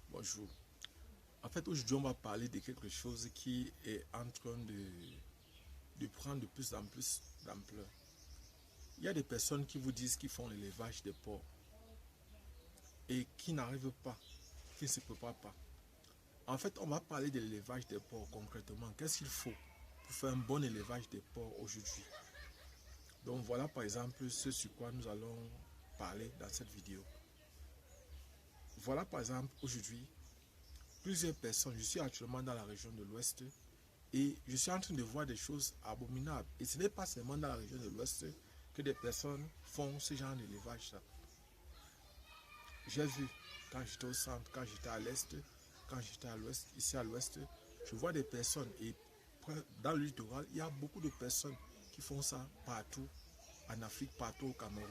Bonjour. En fait, aujourd'hui, on va parler de quelque chose qui est en train de prendre de plus en plus d'ampleur. Il y a des personnes qui vous disent qu'ils font l'élevage des porcs et qui n'arrivent pas, qui ne se préparent pas. En fait, on va parler de l'élevage des porcs concrètement. Qu'est-ce qu'il faut pour faire un bon élevage des porcs aujourd'hui? Donc voilà par exemple ce sur quoi nous allons parler dans cette vidéo. Voilà par exemple aujourd'hui plusieurs personnes. Je suis actuellement dans la région de l'Ouest et je suis en train de voir des choses abominables. Et ce n'est pas seulement dans la région de l'Ouest que des personnes font ce genre d'élevage. J'ai vu quand j'étais au centre, quand j'étais à l'Est, quand j'étais à l'Ouest, ici à l'Ouest, je vois des personnes et dans le littoral, il y a beaucoup de personnes qui font ça partout en Afrique, partout au Cameroun.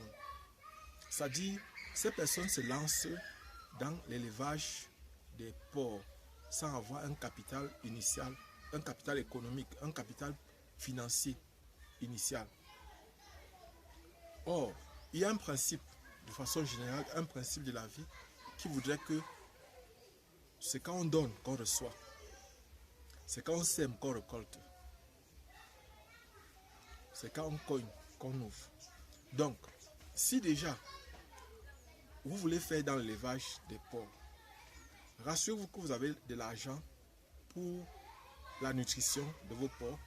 C'est-à-dire, ces personnes se lancent dans l'élevage des porcs sans avoir un capital initial, un capital économique, un capital financier initial. Or, il y a un principe, de façon générale, un principe de la vie qui voudrait que c'est quand on donne qu'on reçoit. C'est quand on sème qu'on récolte. C'est quand on cogne qu'on ouvre. Donc, si déjà vous voulez faire dans l'élevage des porcs, rassurez-vous que vous avez de l'argent pour la nutrition de vos porcs,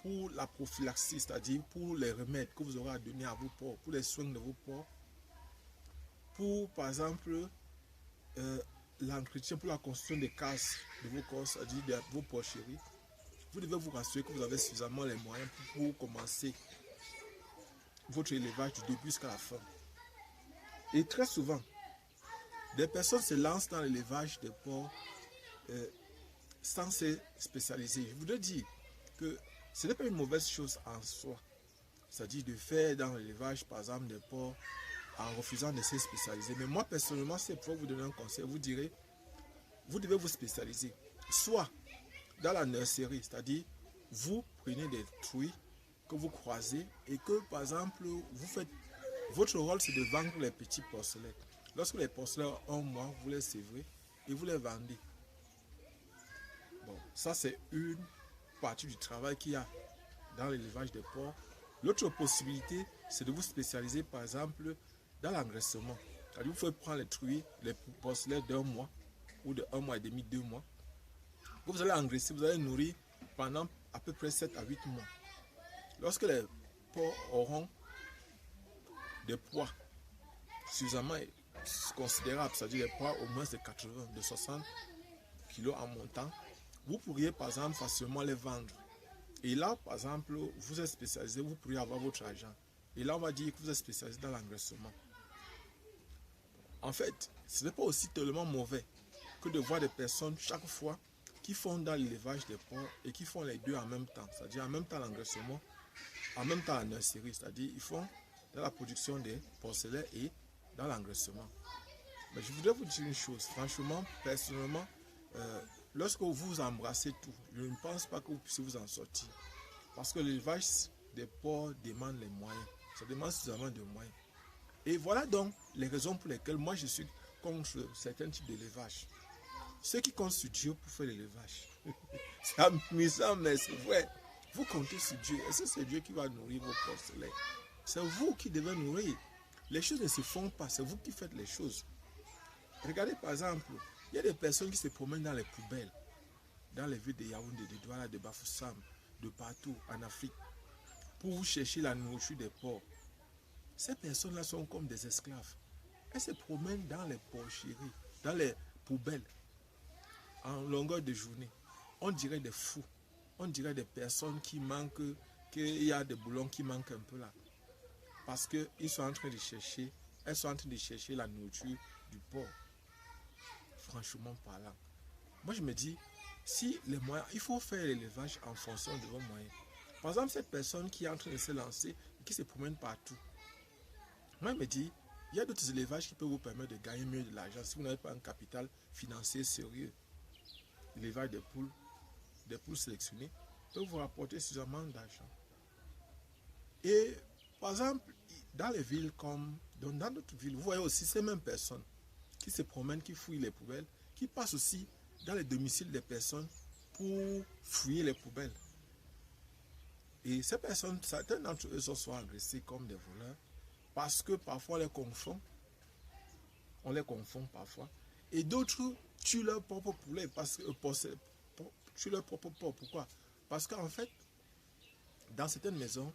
pour la prophylaxie, c'est-à-dire pour les remèdes que vous aurez à donner à vos porcs, pour les soins de vos porcs, pour, par exemple, l'entretien, pour la construction des cases de vos corps, c'est-à-dire de vos porcheries. Vous devez vous rassurer que vous avez suffisamment les moyens pour commencer votre élevage du début jusqu'à la fin. Et très souvent, des personnes se lancent dans l'élevage des porcs sans se spécialiser. Je voudrais dire que ce n'est pas une mauvaise chose en soi. C'est-à-dire de faire dans l'élevage, par exemple, des porcs en refusant de se spécialiser. Mais moi, personnellement, c'est pour vous donner un conseil. Vous direz, vous devez vous spécialiser. Soit dans la nurserie, c'est-à-dire vous prenez des truies que vous croisez et que, par exemple, vous faites... Votre rôle, c'est de vendre les petits porcelets. Lorsque les porcelets ont un mois, vous les sévrez et vous les vendez. Bon, ça, c'est une partie du travail qu'il y a dans l'élevage des porcs. L'autre possibilité, c'est de vous spécialiser, par exemple, dans l'engraissement. Vous pouvez prendre les truies, les porcelets d'un mois ou de 1 mois et demi, 2 mois. Vous allez engraisser, vous allez nourrir pendant à peu près 7 à 8 mois. Lorsque les porcs auront des poids suffisamment considérables, c'est-à-dire des poids au moins de 80, de 60 kg en montant, vous pourriez par exemple facilement les vendre. Et là, par exemple, vous êtes spécialisé, vous pourriez avoir votre argent. Et là, on va dire que vous êtes spécialisé dans l'engraissement. En fait, ce n'est pas aussi tellement mauvais que de voir des personnes chaque fois qui font dans l'élevage des porcs et qui font les deux en même temps. C'est-à-dire en même temps l'engraissement, en même temps la nurserie. C'est-à-dire ils font dans la production des porcelets et dans l'engraissement. Mais je voudrais vous dire une chose. Franchement, personnellement, lorsque vous embrassez tout, je ne pense pas que vous puissiez vous en sortir. Parce que l'élevage des porcs demande les moyens. Ça demande suffisamment de moyens. Et voilà donc les raisons pour lesquelles moi je suis contre certains types d'élevage. Ceux qui comptent sur Dieu pour faire l'élevage. C'est amusant, mais c'est vrai. Vous comptez sur Dieu. Et c'est Dieu qui va nourrir vos porcelets. C'est vous qui devez nourrir. Les choses ne se font pas. C'est vous qui faites les choses. Regardez par exemple, il y a des personnes qui se promènent dans les poubelles. Dans les villes de Yaoundé, de Douala, de Bafoussam, de partout en Afrique. Pour chercher la nourriture des porcs. Ces personnes-là sont comme des esclaves. Elles se promènent dans les porcheries, dans les poubelles, en longueur de journée. On dirait des fous. On dirait des personnes qui manquent, qu'il y a des boulons qui manquent un peu là. Parce qu'ils sont en train de chercher, elles sont en train de chercher la nourriture du porc. Franchement parlant. Moi je me dis, si les moyens, il faut faire l'élevage en fonction de vos moyens. Par exemple, cette personne qui est en train de se lancer, qui se promène partout. Moi je me dis, il y a d'autres élevages qui peuvent vous permettre de gagner mieux de l'argent si vous n'avez pas un capital financier sérieux. L'élevage des poules sélectionnées, peut vous rapporter suffisamment d'argent. Et par exemple, dans les villes comme dans d'autres villes, vous voyez aussi ces mêmes personnes qui se promènent, qui fouillent les poubelles, qui passent aussi dans les domiciles des personnes pour fouiller les poubelles. Et ces personnes, certains d'entre eux sont agressés comme des voleurs parce que parfois on les confond parfois. Et d'autres tuent leur propre poulet parce que tuent leur propre porc. Pourquoi? Parce qu'en fait, dans certaines maisons,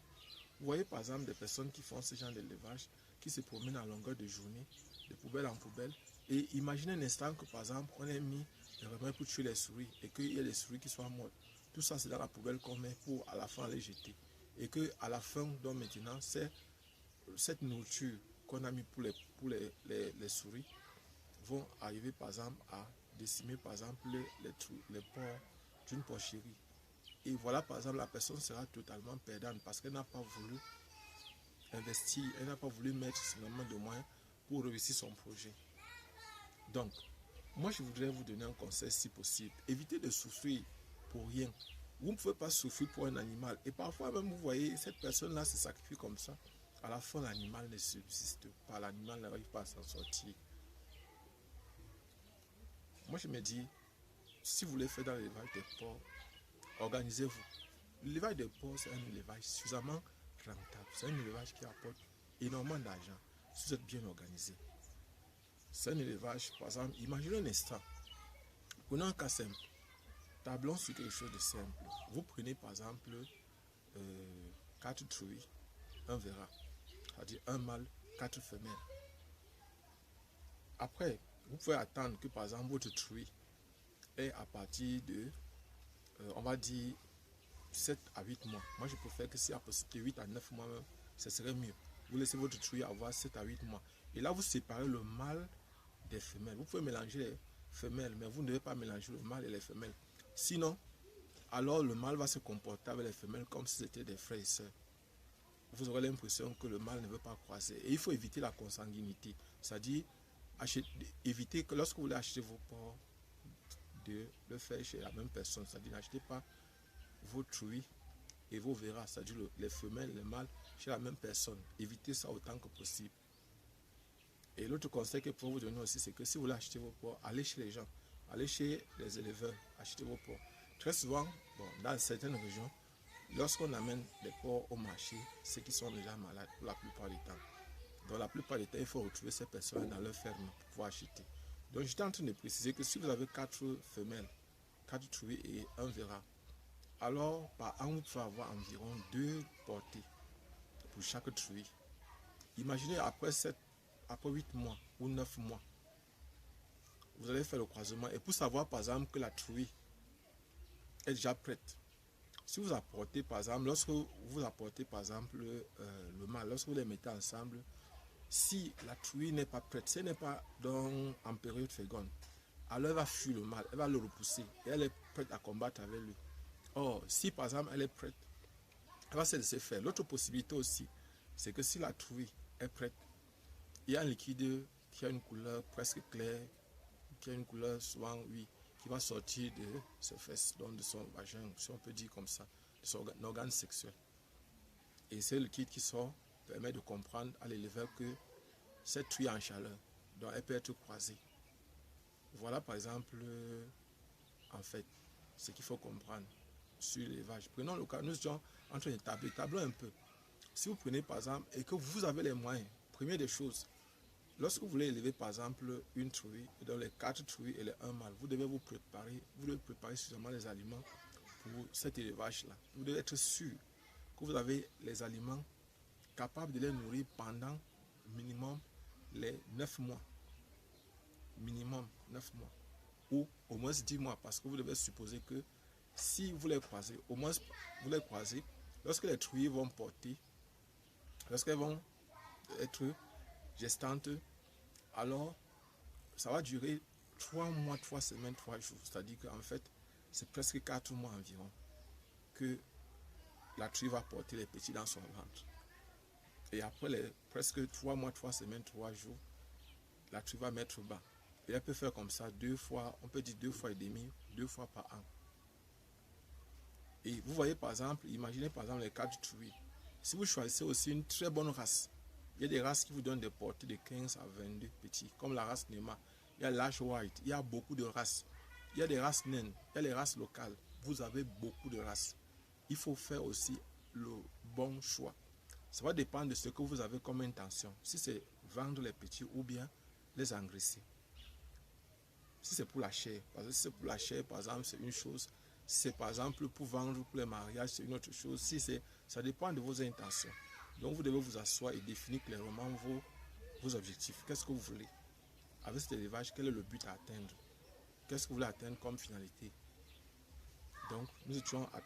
vous voyez par exemple des personnes qui font ce genre d'élevage, qui se promènent à longueur de journée, de poubelle en poubelle. Et imaginez un instant que par exemple, on ait mis des remèdes pour tuer les souris et qu'il y ait des souris qui soient mortes. Tout ça, c'est dans la poubelle qu'on met pour à la fin les jeter. Et qu'à la fin, donc maintenant, c'est cette nourriture qu'on a mis pour les souris vont arriver par exemple à décimer par exemple les porcs d'une porcherie. Et voilà par exemple la personne sera totalement perdante parce qu'elle n'a pas voulu investir, elle n'a pas voulu mettre suffisamment de moyens pour réussir son projet. Donc, moi je voudrais vous donner un conseil si possible. Évitez de souffrir pour rien. Vous ne pouvez pas souffrir pour un animal. Et parfois même vous voyez, cette personne-là se sacrifie comme ça. À la fin, l'animal ne subsiste pas. L'animal n'arrive pas à s'en sortir. Moi je me dis, si vous voulez faire dans l'élevage des porcs, organisez-vous. L'élevage des porcs, c'est un élevage suffisamment rentable. C'est un élevage qui apporte énormément d'argent si vous êtes bien organisé. C'est un élevage, par exemple, imaginez un instant. Prenons un cas simple. Tablons sur quelque chose de simple. Vous prenez par exemple 4 truies, un verra, c'est-à-dire un mâle, 4 femelles. Après, vous pouvez attendre que par exemple votre truie est à partir de, on va dire, 7 à 8 mois. Moi, je préfère que si à possibilité 8 à 9 mois, même, ce serait mieux. Vous laissez votre truie avoir 7 à 8 mois. Et là, vous séparez le mâle des femelles. Vous pouvez mélanger les femelles, mais vous ne devez pas mélanger le mâle et les femelles. Sinon, alors le mâle va se comporter avec les femelles comme si c'était des frères et sœurs. Vous aurez l'impression que le mâle ne veut pas croiser. Et il faut éviter la consanguinité. C'est-à-dire, éviter que lorsque vous voulez acheter vos porcs, de le faire chez la même personne. C'est-à-dire, n'achetez pas vos truies et vos verras, c'est-à-dire les femelles, les mâles, chez la même personne. Évitez ça autant que possible. Et l'autre conseil que je peux vous donner aussi, c'est que si vous voulez acheter vos porcs, allez chez les gens, allez chez les éleveurs, achetez vos porcs. Très souvent, dans certaines régions, lorsqu'on amène des porcs au marché, ceux qui sont déjà malades pour la plupart du temps. Dans la plupart du temps, il faut retrouver ces personnes dans leur ferme pour pouvoir acheter. Donc, j'étais en train de préciser que si vous avez 4 femelles, 4 truies et un verra, alors par an, vous pouvez avoir environ 2 portées pour chaque truie. Imaginez après 8 mois ou 9 mois, vous allez faire le croisement. Et pour savoir par exemple que la truie est déjà prête, si vous apportez par exemple, lorsque vous apportez par exemple le mâle, lorsque vous les mettez ensemble, si la truie n'est pas prête, si elle n'est pas en période féconde, alors elle va fuir le mâle, elle va le repousser et elle est prête à combattre avec lui. Or, si par exemple elle est prête, elle va se laisser faire. L'autre possibilité aussi, c'est que si la truie est prête, il y a un liquide qui a une couleur presque claire, qui a une couleur souvent, oui, qui va sortir de ses fesses, donc de son vagin, si on peut dire comme ça, de son organe sexuel. Et c'est le liquide qui sort permet de comprendre à l'éleveur que cette truie est en chaleur, donc elle peut être croisée. Voilà par exemple, en fait, ce qu'il faut comprendre sur l'élevage. Prenons le cas, nous sommes en train d'établir, tablons un peu. Si vous prenez par exemple, et que vous avez les moyens, première des choses, lorsque vous voulez élever par exemple une truie, dans les 4 truies et les 1 mâle, vous devez préparer suffisamment les aliments pour cet élevage-là. Vous devez être sûr que vous avez les aliments capables de les nourrir pendant minimum les 9 mois. Minimum 9 mois. Ou au moins 10 mois, parce que vous devez supposer que si vous les croisez, au moins vous les croisez, lorsque les truies vont porter, lorsqu'elles vont être gestantes, alors ça va durer 3 mois, 3 semaines, 3 jours. C'est-à-dire qu'en fait, c'est presque 4 mois environ que la truie va porter les petits dans son ventre. Et après presque 3 mois, 3 semaines, 3 jours, la truie va mettre bas. Et elle peut faire comme ça 2 fois, on peut dire 2 fois et demi, 2 fois par an. Et vous voyez par exemple, imaginez par exemple les 4 truies. Si vous choisissez aussi une très bonne race, il y a des races qui vous donnent des portées de 15 à 22 petits, comme la race Nema. Il il y a l'Ash White, il y a beaucoup de races. Il y a des races naines, il y a les races locales. Vous avez beaucoup de races. Il faut faire aussi le bon choix. Ça va dépendre de ce que vous avez comme intention. Si c'est vendre les petits ou bien les engraisser. Si c'est pour la chair, parce que si c'est pour la chair, par exemple, c'est une chose. Si c'est par exemple pour vendre pour les mariages, c'est une autre chose. Si c'est, ça dépend de vos intentions. Donc vous devez vous asseoir et définir clairement vos objectifs. Qu'est-ce que vous voulez? Avec cet élevage, quel est le but à atteindre? Qu'est-ce que vous voulez atteindre comme finalité? Donc, nous étions à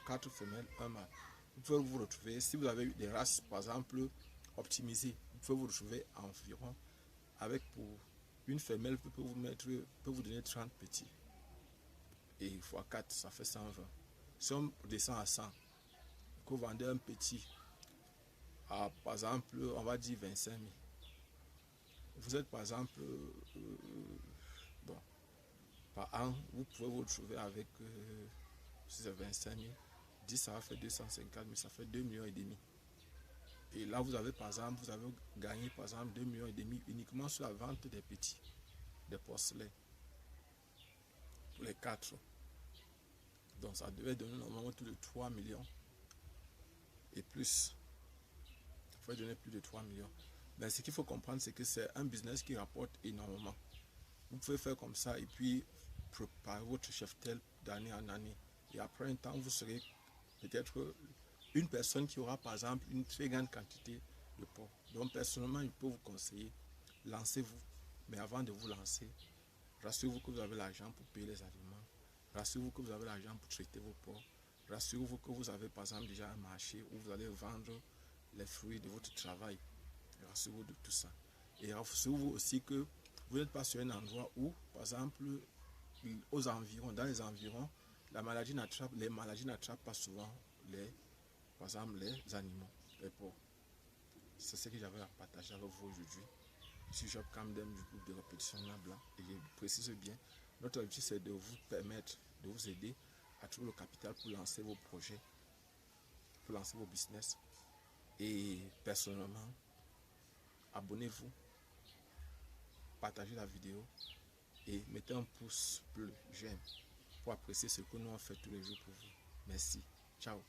4 femelles, un mâle. Vous pouvez vous retrouver, si vous avez des races, par exemple, optimisées, vous pouvez vous retrouver environ avec pour une femelle peut vous donner 30 petits. Et x 4, ça fait 120. Si on descend à 100, que vous vendez un petit à, par exemple, on va dire 25 000. Vous êtes, par exemple, bon, par an, vous pouvez vous retrouver avec, si c'est 25 000, 10, ça va faire 250 000, ça fait 2,5 millions. Et là, vous avez, par exemple, vous avez gagné, par exemple, 2,5 millions uniquement sur la vente des petits, des porcelets, pour les 4. Donc, ça devait donner normalement autour de 3 millions et plus. Il faut donner plus de 3 millions. Mais ce qu'il faut comprendre, c'est que c'est un business qui rapporte énormément. Vous pouvez faire comme ça et puis préparer votre cheptel d'année en année. Et après un temps, vous serez peut-être une personne qui aura par exemple une très grande quantité de porc. Donc personnellement, je peux vous conseiller, lancez-vous. Mais avant de vous lancer, rassurez-vous que vous avez l'argent pour payer les aliments. Rassurez-vous que vous avez l'argent pour traiter vos porcs. Rassurez-vous que vous avez par exemple déjà un marché où vous allez vendre les fruits de votre travail. Rassurez-vous de tout ça. Et rassurez-vous aussi que vous n'êtes pas sur un endroit où, par exemple, aux environs, dans les environs, les maladies n'attrapent pas souvent par exemple, les animaux, les porcs. C'est ce que j'avais à partager avec vous aujourd'hui. Je suis Job Camden du groupe de répétition Blanc et je précise bien, notre objectif c'est de vous permettre, de vous aider à trouver le capital pour lancer vos projets, pour lancer vos business. Et personnellement, abonnez-vous, partagez la vidéo et mettez un pouce bleu, j'aime, pour apprécier ce que nous on fait tous les jours pour vous. Merci. Ciao.